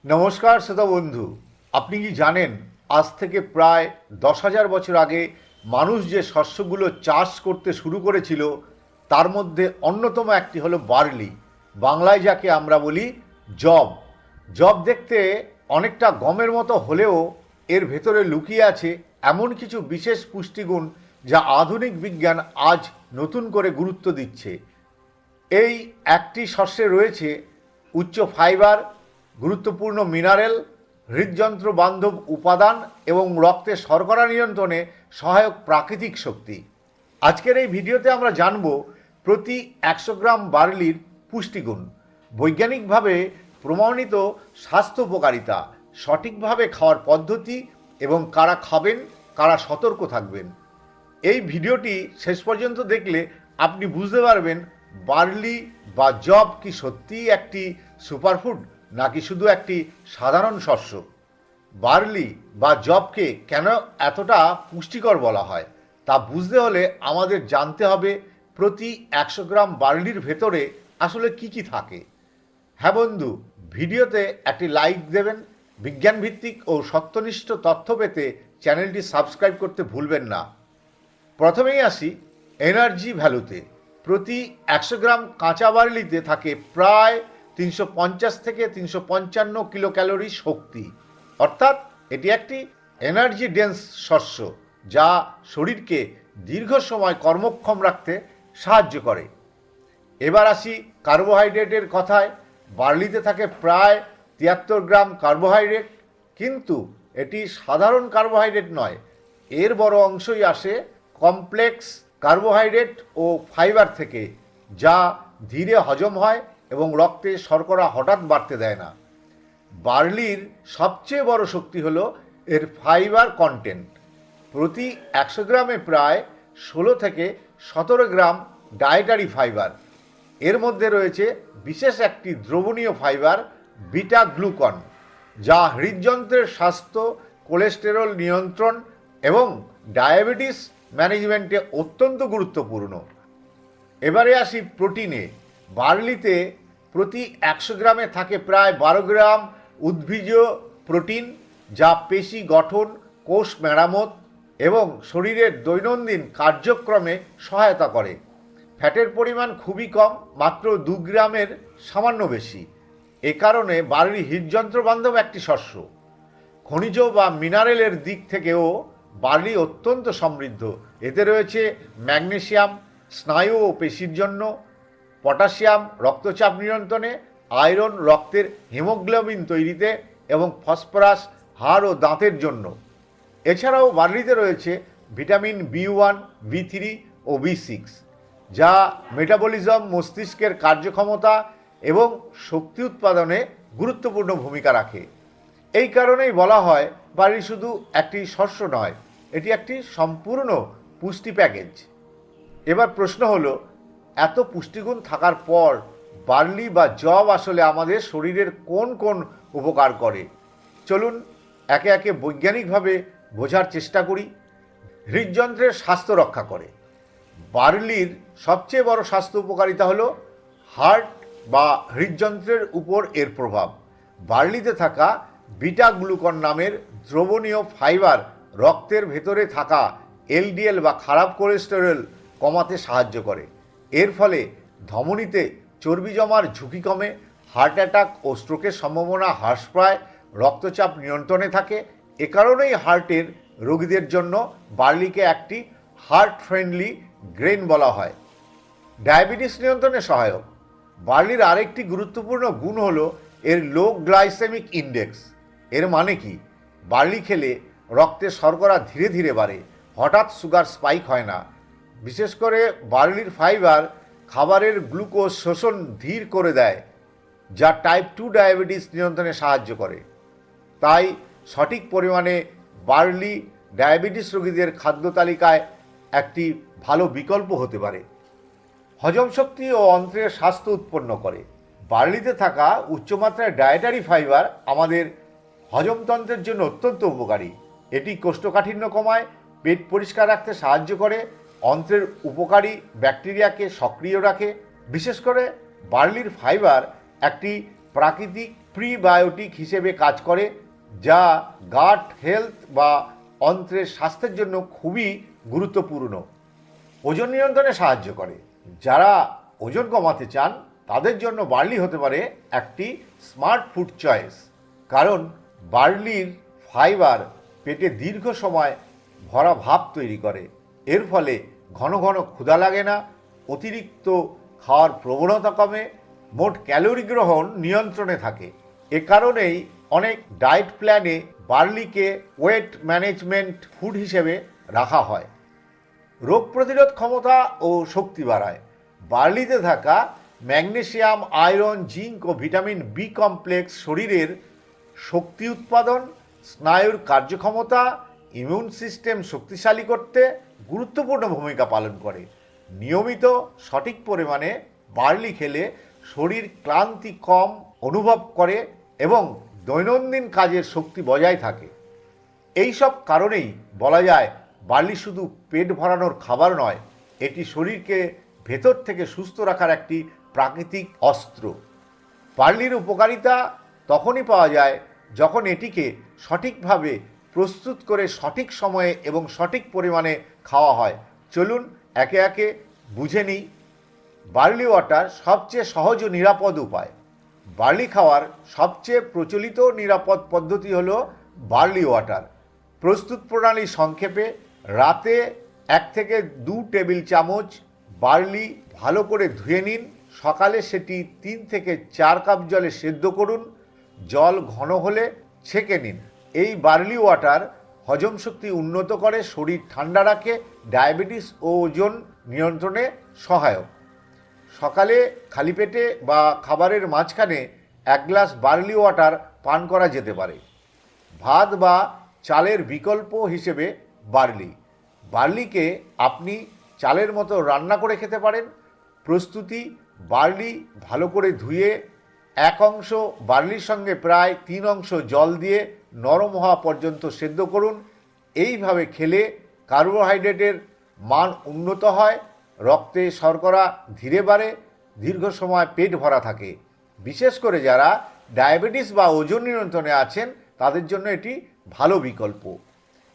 নমস্কার শ্রোতা বন্ধু, আপনি কি জানেন আজ থেকে প্রায় 10,000 বছর আগে মানুষ যে শস্যগুলো চাষ করতে শুরু করেছিল তার মধ্যে অন্যতম একটি হলো বার্লি, বাংলায় যাকে আমরা বলি জব। জব দেখতে অনেকটা গমের মতো হলেও এর ভেতরে লুকিয়ে আছে এমন কিছু বিশেষ পুষ্টিগুণ যা আধুনিক বিজ্ঞান আজ নতুন করে গুরুত্ব দিচ্ছে। এই একটি শস্যে রয়েছে উচ্চ ফাইবার, গুরুত্বপূর্ণ মিনারেল, হৃদযন্ত্র বান্ধব উপাদান এবং রক্তে শর্করা নিয়ন্ত্রণে সহায়ক প্রাকৃতিক শক্তি। আজকের এই ভিডিওতে আমরা জানব প্রতি 100 গ্রাম বার্লির পুষ্টিগুণ, বৈজ্ঞানিকভাবে প্রমাণিত স্বাস্থ্য উপকারিতা, সঠিকভাবে খাওয়ার পদ্ধতি এবং কারা খাবেন, কারা সতর্ক থাকবেন। এই ভিডিওটি শেষ পর্যন্ত দেখলে আপনি বুঝতে পারবেন বার্লি বা জব কি সত্যিই একটি সুপারফুড নাকি শুধু একটি সাধারণ শস্য। বার্লি বা জবকে কেন এতটা পুষ্টিকর বলা হয় তা বুঝতে হলে আমাদের জানতে হবে প্রতি 100 গ্রাম বার্লির ভেতরে আসলে কি কি থাকে। হ্যাঁ বন্ধু, ভিডিওতে একটি লাইক দেবেন। বিজ্ঞানভিত্তিক ও সত্যনিষ্ঠ তথ্য পেতে চ্যানেলটি সাবস্ক্রাইব করতে ভুলবেন না। প্রথমেই আসি এনার্জি ভ্যালুতে। প্রতি 100 গ্রাম কাঁচা বার্লিতে থাকে প্রায় 350 থেকে 355 কিলো ক্যালোরি শক্তি, অর্থাৎ এটি একটি এনার্জি ডেন্স শস্য যা শরীরকে দীর্ঘ সময় কর্মক্ষম রাখতে সাহায্য করে। এবার আসি কার্বোহাইড্রেটের কথায়। বার্লিতে থাকে প্রায় 73 গ্রাম কার্বোহাইড্রেট, কিন্তু এটি সাধারণ কার্বোহাইড্রেট নয়, এর বড় অংশই আসে কমপ্লেক্স কার্বোহাইড্রেট ও ফাইবার থেকে, যা ধীরে হজম হয় এবং রক্তে শর্করা হঠাৎ বাড়তে দেয় না। বার্লির সবচেয়ে বড় শক্তি হলো এর ফাইবার কন্টেন্ট। প্রতি 100 গ্রামে প্রায় 16 থেকে 17 গ্রাম ডায়েটারি ফাইবার। এর মধ্যে রয়েছে বিশেষ একটি দ্রবণীয় ফাইবার বিটা গ্লুকন, যা হৃদযন্ত্রের স্বাস্থ্য, কোলেস্টেরল নিয়ন্ত্রণ এবং ডায়াবেটিস ম্যানেজমেন্টে অত্যন্ত গুরুত্বপূর্ণ। এবারে আসি প্রোটিনে। বার্লিতে প্রতি 100 গ্রামে থাকে প্রায় 12 গ্রাম উদ্ভিজ প্রোটিন, যা পেশি গঠন, কোষ মেরামত এবং শরীরের দৈনন্দিন কার্যক্রমে সহায়তা করে। ফ্যাটের পরিমাণ খুবই কম, মাত্র 2 গ্রামের সামান্য বেশি। এ কারণে বার্লি হৃদযন্ত্র বান্ধব একটি শস্য। খনিজ বা মিনারেলের দিক থেকেও বার্লি অত্যন্ত সমৃদ্ধ। এতে রয়েছে ম্যাগনেসিয়াম স্নায়ু ও পেশির জন্য, পটাশিয়াম রক্তচাপ নিয়ন্ত্রণে, আয়রন রক্তের হিমোগ্লোবিন তৈরিতে এবং ফসফরাস হাড় ও দাঁতের জন্য। এছাড়াও বার্লিতে রয়েছে ভিটামিন B1, B3 ও B6, যা মেটাবলিজম, মস্তিষ্কের কার্যক্ষমতা এবং শক্তি উৎপাদনে গুরুত্বপূর্ণ ভূমিকা রাখে। এই কারণেই বলা হয় বার্লি শুধু একটি শস্য নয়, এটি একটি সম্পূর্ণ পুষ্টি প্যাকেজ। এবার প্রশ্ন হলো, এত পুষ্টিগুণ থাকার পর বার্লি বা জব আসলে আমাদের শরীরের কোন কোন উপকার করে? চলুন একে একে বৈজ্ঞানিকভাবে বোঝার চেষ্টা করি। হৃদযন্ত্রের স্বাস্থ্য রক্ষা করে। বার্লির সবচেয়ে বড় স্বাস্থ্য উপকারিতা হলো হার্ট বা হৃদযন্ত্রের উপর এর প্রভাব। বার্লিতে থাকা বিটা গ্লুকন নামের দ্রবণীয় ফাইবার রক্তের ভেতরে থাকা LDL বা খারাপ কোলেস্টেরল কমাতে সাহায্য করে। এর ফলে ধমনীতে চর্বি জমার ঝুঁকি কমে, হার্ট অ্যাটাক ও স্ট্রোকের সম্ভাবনা হ্রাস পায়, রক্তচাপ নিয়ন্ত্রণে থাকে। এ কারণেই হার্টের রোগীদের জন্য বার্লিকে একটি হার্ট ফ্রেন্ডলি গ্রেন বলা হয়। ডায়াবেটিস নিয়ন্ত্রণে সহায়ক। বার্লির আরেকটি গুরুত্বপূর্ণ গুণ হলো এর লো গ্লাইসেমিক ইন্ডেক্স। এর মানে কি? বার্লি খেলে রক্তে শর্করা ধীরে ধীরে বাড়ে, হঠাৎ সুগার স্পাইক হয় না। বিশেষ করে বার্লির ফাইবার খাবারের গ্লুকোজ শোষণ ধীর করে দেয়, যা টাইপ 2 ডায়াবেটিস নিয়ন্ত্রণে সাহায্য করে। তাই সঠিক পরিমাণে বার্লি ডায়াবেটিস রোগীদের খাদ্য তালিকায় একটি ভালো বিকল্প হতে পারে। হজম শক্তি ও অন্ত্রের স্বাস্থ্য উৎপন্ন করে। বার্লিতে থাকা উচ্চমাত্রায় ডায়েটারি ফাইবার আমাদের হজমতন্ত্রের জন্য অত্যন্ত উপকারী। এটি কোষ্ঠকাঠিন্য কমায়, পেট পরিষ্কার রাখতে সাহায্য করে, অন্ত্রের উপকারী ব্যাকটেরিয়াকে সক্রিয় রাখে। বিশেষ করে বার্লির ফাইবার একটি প্রাকৃতিক প্রিবায়োটিক হিসেবে কাজ করে, যা গাট হেলথ বা অন্ত্রের স্বাস্থ্যের জন্য খুবই গুরুত্বপূর্ণ। ওজন নিয়ন্ত্রণে সাহায্য করে। যারা ওজন কমাতে চান তাদের জন্য বার্লি হতে পারে একটি স্মার্ট ফুড চয়েস, কারণ বার্লির ফাইবার পেটে দীর্ঘ সময় ভরা ভাব তৈরি করে। এর ফলে ঘন ঘন ক্ষুধা লাগে না, অতিরিক্ত খাওয়ার প্রবণতা কমে, মোট ক্যালোরি গ্রহণ নিয়ন্ত্রণে থাকে। এ কারণেই অনেক ডায়েট প্ল্যানে বার্লিকে ওয়েট ম্যানেজমেন্ট ফুড হিসেবে রাখা হয়। রোগ প্রতিরোধ ক্ষমতা ও শক্তি বাড়ায়। বার্লিতে থাকা ম্যাগনেসিয়াম, আয়রন, জিঙ্ক ও ভিটামিন বি কমপ্লেক্স শরীরের শক্তি উৎপাদন, স্নায়ুর কার্যক্ষমতা, ইমিউন সিস্টেম শক্তিশালী করতে গুরুত্বপূর্ণ ভূমিকা পালন করে। নিয়মিত সঠিক পরিমাণে বার্লি খেলে শরীর ক্লান্তি কম অনুভব করে এবং দৈনন্দিন কাজের শক্তি বজায় থাকে। এই সব কারণেই বলা যায় বার্লি শুধু পেট ভরানোর খাবার নয়, এটি শরীরকে ভেতর থেকে সুস্থ রাখার একটি প্রাকৃতিক অস্ত্র। বার্লির উপকারিতা তখনই পাওয়া যায় যখন এটিকে সঠিকভাবে প্রস্তুত করে সঠিক সময়ে এবং সঠিক পরিমাণে খাওয়া হয়। চলুন একে একে বুঝে নিই। বার্লি ওয়াটার সবচেয়ে সহজ ও নিরাপদ উপায়। বার্লি খাওয়ার সবচেয়ে প্রচলিত নিরাপদ পদ্ধতি হলো বার্লি ওয়াটার। প্রস্তুত প্রণালী সংক্ষেপে: রাতে 1 থেকে 2 টেবিল চামচ বার্লি ভালো করে ধুয়ে নিন। সকালে সেটি 3 থেকে 4 কাপ জলে সেদ্ধ করুন। জল ঘন হলে ছেঁকে নিন। এই বার্লি ওয়াটার হজম শক্তি উন্নত করে, শরীর ঠান্ডা রাখে, ডায়াবেটিস ও ওজন নিয়ন্ত্রণে সহায়ক। সকালে খালি পেটে বা খাবারের মাঝখানে 1 গ্লাস বার্লি ওয়াটার পান করা যেতে পারে। ভাত বা চালের বিকল্প হিসেবে বার্লি। বার্লিকে আপনি চালের মতো রান্না করে খেতে পারেন। প্রস্তুতি: বার্লি ভালো করে ধুয়ে 1 অংশ বার্লির সঙ্গে প্রায় 3 অংশ জল দিয়ে নরম হওয়া পর্যন্ত সেদ্ধ করুন। এইভাবে খেলে কার্বোহাইড্রেটের মান উন্নত হয়, রক্তে শর্করা ধীরে বাড়ে, দীর্ঘ সময় পেট ভরা থাকে। বিশেষ করে যারা ডায়াবেটিস বা ওজন নিয়ন্ত্রণে আছেন তাদের জন্য এটি ভালো বিকল্প।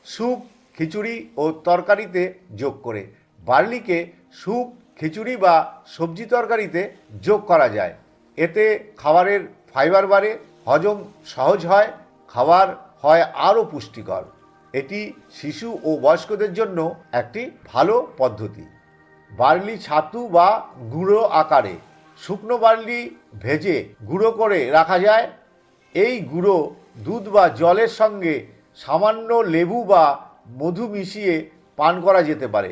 স্যুপ, খিচুড়ি ও তরকারিতে যোগ করে। বার্লিকে স্যুপ, খিচুড়ি বা সবজি তরকারিতে যোগ করা যায়। এতে খাবারের ফাইবার বাড়ে, হজম সহজ হয়, খাবার হয় আরও পুষ্টিকর। এটি শিশু ও বয়স্কদের জন্য একটি ভালো পদ্ধতি। বার্লি ছাতু বা গুঁড়ো আকারে। শুকনো বার্লি ভেজে গুঁড়ো করে রাখা যায়। এই গুঁড়ো দুধ বা জলের সঙ্গে সামান্য লেবু বা মধু মিশিয়ে পান করা যেতে পারে।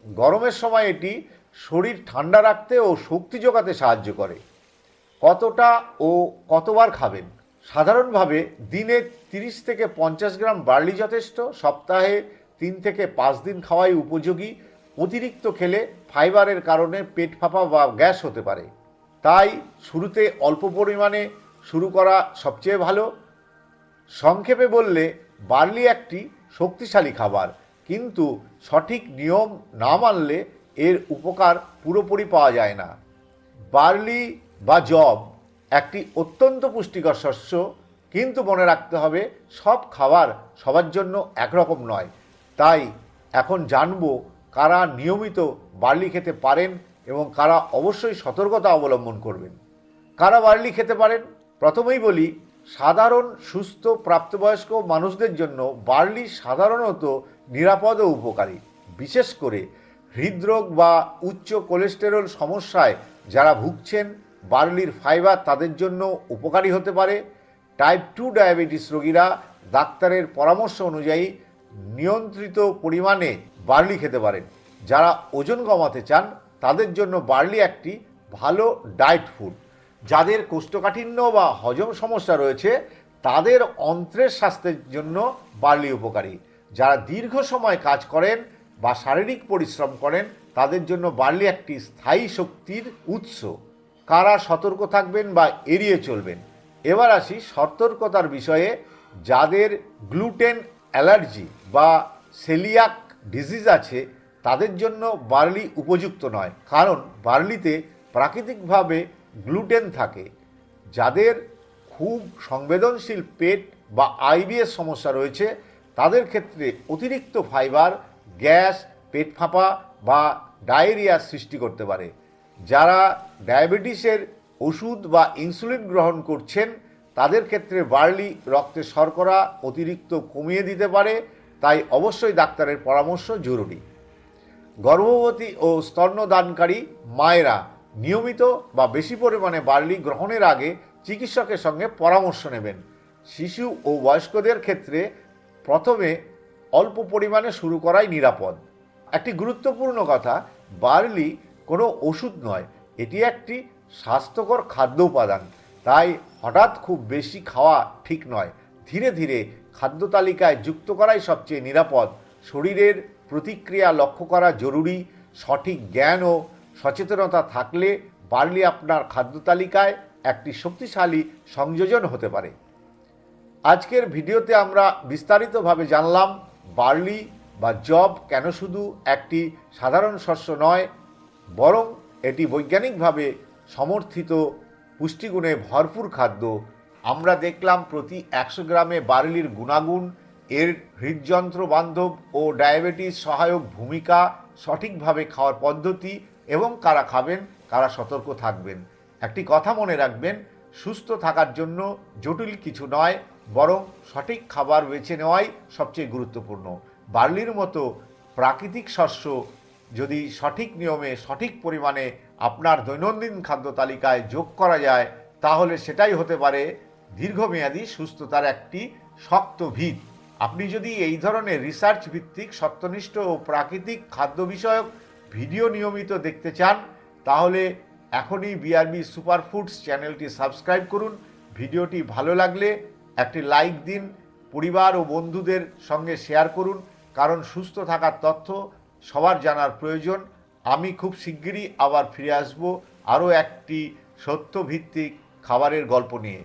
গরমের সময় এটি শরীর ঠান্ডা রাখতে ও শক্তি যোগাতে সাহায্য করে। কতটা ও কতবার খাবেন? সাধারণভাবে দিনে 30 থেকে 50 গ্রাম বার্লি যথেষ্ট। সপ্তাহে 3 থেকে 5 দিন খাওয়াই উপযোগী। অতিরিক্ত খেলে ফাইবারের কারণে পেট ফাঁপা বা গ্যাস হতে পারে। তাই শুরুতে অল্প পরিমাণে শুরু করা সবচেয়ে ভালো। সংক্ষেপে বললে বার্লি একটি শক্তিশালী খাবার, কিন্তু সঠিক নিয়ম না মানলে এর উপকার পুরোপুরি পাওয়া যায় না। বার্লি বা যব একটি অত্যন্ত পুষ্টিকর শস্য, কিন্তু মনে রাখতে হবে সব খাবার সবার জন্য একরকম নয়। তাই এখন জানবো কারা নিয়মিত বার্লি খেতে পারেন এবং কারা অবশ্যই সতর্কতা অবলম্বন করবেন। কারা বার্লি খেতে পারেন? প্রথমেই বলি, সাধারণ সুস্থ প্রাপ্তবয়স্ক মানুষদের জন্য বার্লি সাধারণত নিরাপদ ও উপকারী। বিশেষ করে হৃদরোগ বা উচ্চ কোলেস্টেরল সমস্যায় যারা ভুগছেন, বার্লির ফাইবার তাদের জন্য উপকারী হতে পারে। টাইপ 2 ডায়াবেটিস রোগীরা ডাক্তারের পরামর্শ অনুযায়ী নিয়ন্ত্রিত পরিমাণে বার্লি খেতে পারেন। যারা ওজন কমাতে চান তাদের জন্য বার্লি একটি ভালো ডায়েট ফুড। যাদের কোষ্ঠকাঠিন্য বা হজম সমস্যা রয়েছে তাদের অন্ত্রের স্বাস্থ্যের জন্য বার্লি উপকারী। যারা দীর্ঘ সময় কাজ করেন বা শারীরিক পরিশ্রম করেন তাদের জন্য বার্লি একটি স্থায়ী শক্তির উৎস। কারা সতর্ক থাকবেন বা এড়িয়ে চলবেন? এবার আসি সতর্কতার বিষয়ে। যাদের গ্লুটেন অ্যালার্জি বা সেলিয়াক ডিজিজ আছে তাদের জন্য বার্লি উপযুক্ত নয়, কারণ বার্লিতে প্রাকৃতিকভাবে গ্লুটেন থাকে। যাদের খুব সংবেদনশীল পেট বা আইবিএস সমস্যা রয়েছে তাদের ক্ষেত্রে অতিরিক্ত ফাইবার গ্যাস, পেট ফাঁপা বা ডায়রিয়ার সৃষ্টি করতে পারে। যারা ডায়াবেটিসের ওষুধ বা ইনসুলিন গ্রহণ করছেন তাদের ক্ষেত্রে বার্লি রক্তে শর্করা অতিরিক্ত কমিয়ে দিতে পারে, তাই অবশ্যই ডাক্তারের পরামর্শ জরুরি। গর্ভবতী ও স্তন্যদানকারী মায়েরা নিয়মিত বা বেশি পরিমাণে বার্লি গ্রহণের আগে চিকিৎসকের সঙ্গে পরামর্শ নেবেন। শিশু ও বয়স্কদের ক্ষেত্রে প্রথমে অল্প পরিমাণে শুরু করাই নিরাপদ। একটি গুরুত্বপূর্ণ কথা, বার্লি কোনো ওষুধ নয়, এটি একটি স্বাস্থ্যকর খাদ্য উপাদান, তাই হঠাৎ খুব বেশি খাওয়া ঠিক নয়। ধীরে ধীরে খাদ্য তালিকায় যুক্ত করাই সবচেয়ে নিরাপদ। শরীরের প্রতিক্রিয়া লক্ষ্য করা জরুরি। সঠিক জ্ঞান ও সচেতনতা থাকলে বার্লি আপনার খাদ্য তালিকায় একটি শক্তিশালী সংযোজন হতে পারে। আজকের ভিডিওতে আমরা বিস্তারিতভাবে জানলাম বার্লি বা জব কেন শুধু একটি সাধারণ শস্য নয়, বরং এটি বৈজ্ঞানিকভাবে সমর্থিত পুষ্টিগুণে ভরপুর খাদ্য। আমরা দেখলাম প্রতি 100 গ্রামে বার্লির গুণাগুণ, এর হৃদযন্ত্র বান্ধব ও ডায়াবেটিস সহায়ক ভূমিকা, সঠিকভাবে খাওয়ার পদ্ধতি এবং কারা খাবেন কারা সতর্ক থাকবেন। একটি কথা মনে রাখবেন, সুস্থ থাকার জন্য জটিল কিছু নয়, বরং সঠিক খাবার বেছে নেওয়াই সবচেয়ে গুরুত্বপূর্ণ। বার্লির মতো প্রাকৃতিক শস্য যদি সঠিক নিয়মে সঠিক পরিমাণে আপনার দৈনন্দিন খাদ্য তালিকায় যোগ করা যায় তাহলে সেটাই হতে পারে দীর্ঘমেয়াদী সুস্থতার একটি শক্ত ভিত। আপনি যদি এই ধরনের রিসার্চ ভিত্তিক সত্যনিষ্ঠ ও প্রাকৃতিক খাদ্য বিষয়ক ভিডিও নিয়মিত দেখতে চান তাহলে এখনই বিআরবি সুপারফুডস চ্যানেলটি সাবস্ক্রাইব করুন। ভিডিওটি ভালো লাগলে একটি লাইক দিন, পরিবার ও বন্ধুদের সঙ্গে শেয়ার করুন, কারণ সুস্থ থাকার তথ্য সবার জানার প্রয়োজন। আমি খুব শিগগিরই আবার ফিরে আসব আরও একটি সত্যভিত্তিক খাবারের গল্প নিয়ে।